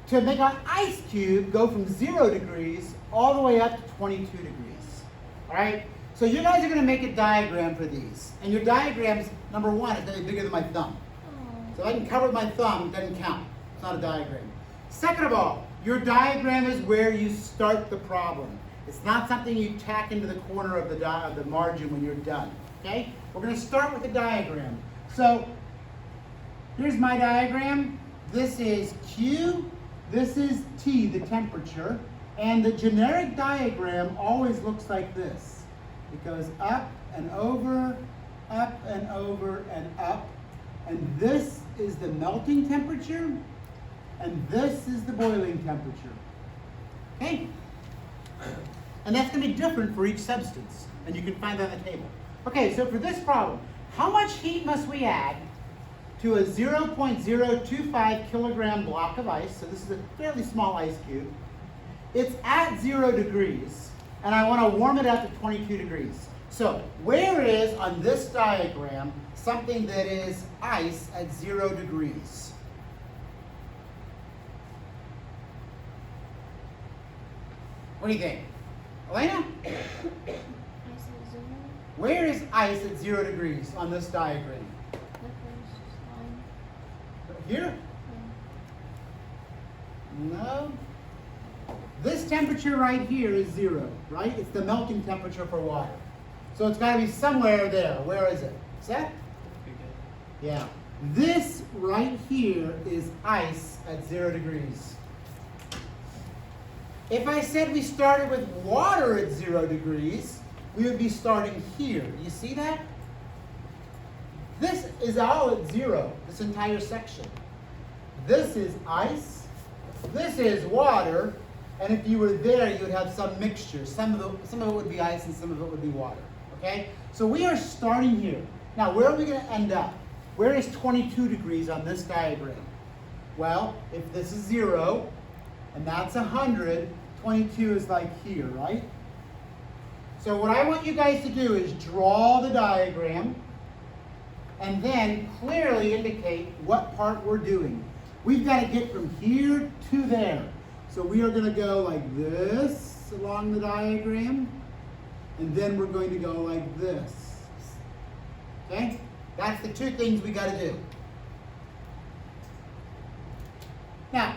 to make an ice cube go from 0 degrees all the way up to 22 degrees. All right? So you guys are going to make a diagram for these. And your diagrams, number one, is going to be bigger than my thumb. So if I can cover my thumb, it doesn't count. It's not a diagram. Second of all, your diagram is where you start the problem. It's not something you tack into the corner of the margin when you're done. Okay? We're going to start with the diagram. So here's my diagram. This is Q. This is T, the temperature. And the generic diagram always looks like this. It goes up and over and over and up. And this is the melting temperature. And this is the boiling temperature. Okay? And that's going to be different for each substance. And you can find that on the table. Okay, so for this problem, how much heat must we add to a 0.025 kilogram block of ice? So this is a fairly small ice cube. It's at 0 degrees, and I want to warm it up to 22 degrees. So where is, on this diagram, something that is ice at 0 degrees? What do you think? Elena? Where is ice at 0 degrees on this diagram? Here? No. This temperature right here is 0, right? It's the melting temperature for water. So it's got to be somewhere there. Where is it? Set? Yeah. This right here is ice at 0 degrees. If I said we started with water at 0 degrees, we would be starting here. You see that? This is all at 0, this entire section. This is ice, this is water, and if you were there, you would have some mixture. Some of it would be ice and some of it would be water. Okay? So we are starting here. Now, where are we going to end up? Where is 22 degrees on this diagram? Well, if this is 0, and that's 100, 22 is like here, right? So what I want you guys to do is draw the diagram and then clearly indicate what part we're doing. We've got to get from here to there. So we are going to go like this along the diagram, and then we're going to go like this. Okay? That's the two things we got to do. Now,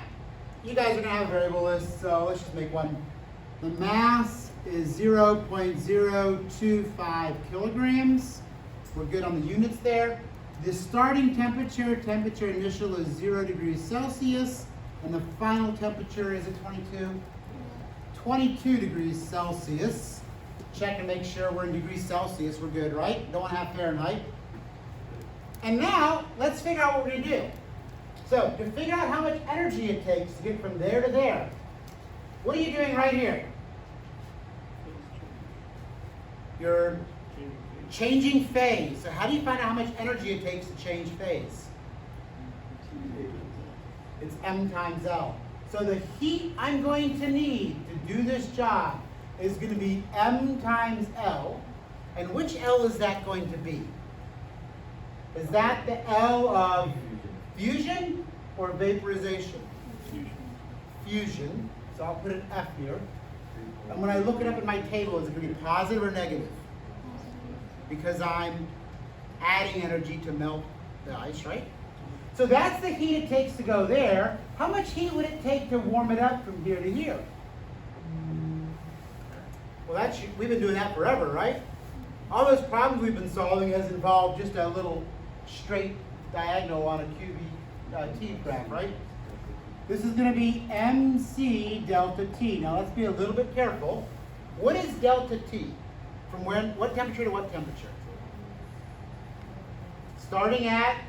you guys are going to have a variable list, so let's just make one. The mass is 0.025 kilograms. We're good on the units there. The starting temperature initial is 0 degrees Celsius, and the final temperature is at 22 degrees Celsius. Check and make sure we're in degrees Celsius. We're good, right? Don't want to have Fahrenheit. And now, let's figure out what we're going to do. So, to figure out how much energy it takes to get from there to there, what are you doing right here? You're changing phase. So how do you find out how much energy it takes to change phase? It's M times L. So the heat I'm going to need to do this job is going to be M times L. And which L is that going to be? Is that the L of fusion or vaporization? Fusion. So I'll put an F here. And when I look it up in my table, is it going to be positive or negative? Because I'm adding energy to melt the ice, right? So that's the heat it takes to go there. How much heat would it take to warm it up from here to here? Well, we've been doing that forever, right? All those problems we've been solving has involved just a little straight diagonal on a QV graph, right? This is going to be MC delta T. Now let's be a little bit careful. What is delta T? From what temperature to what temperature? Starting at,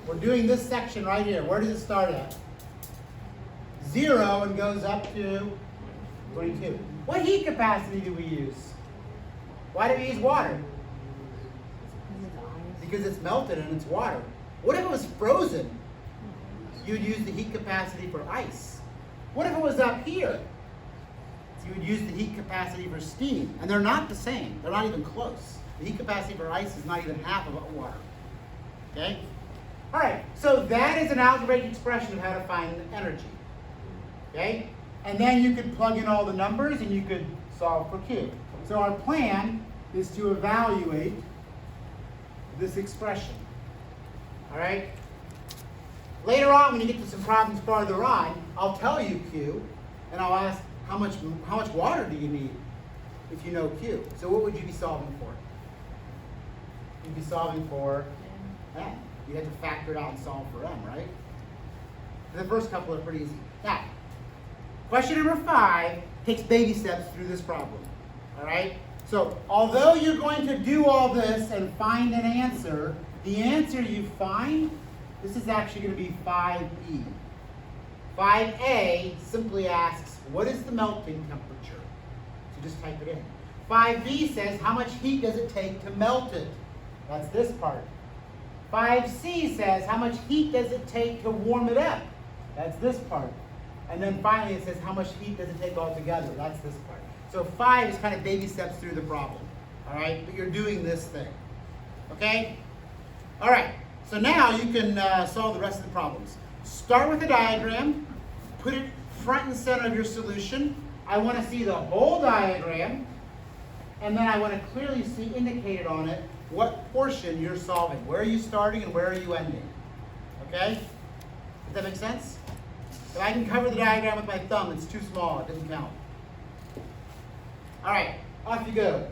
we're doing this section right here. Where does it start at? 0 and goes up to 22. What heat capacity do we use? Why do we use water? Because it's melted and it's water. What if it was frozen? You'd use the heat capacity for ice. What if it was up here? You would use the heat capacity for steam. And they're not the same. They're not even close. The heat capacity for ice is not even half of water. Okay? All right, so that is an algebraic expression of how to find energy. Okay? And then you could plug in all the numbers and you could solve for Q. So our plan is to evaluate this expression. All right? Later on, when you get to some problems farther on, I'll tell you Q, and I'll ask how much water do you need if you know Q. So what would you be solving for? You'd be solving for M. You have to factor it out and solve for M, right? The first couple are pretty easy. Now, question number 5 takes baby steps through this problem. All right? So, although you're going to do all this and find an answer, the answer you find, this is actually going to be 5E. 5A simply asks, what is the melting temperature? So just type it in. 5B says, how much heat does it take to melt it? That's this part. 5C says, how much heat does it take to warm it up? That's this part. And then finally it says, how much heat does it take altogether? That's this part. So 5 is kind of baby steps through the problem. All right? But you're doing this thing. Okay? All right. So now you can solve the rest of the problems. Start with a diagram. Put it front and center of your solution. I want to see the whole diagram. And then I want to clearly see indicated on it what portion you're solving. Where are you starting and where are you ending? Okay? Does that make sense? If I can cover the diagram with my thumb, it's too small. It doesn't count. All right, off you go.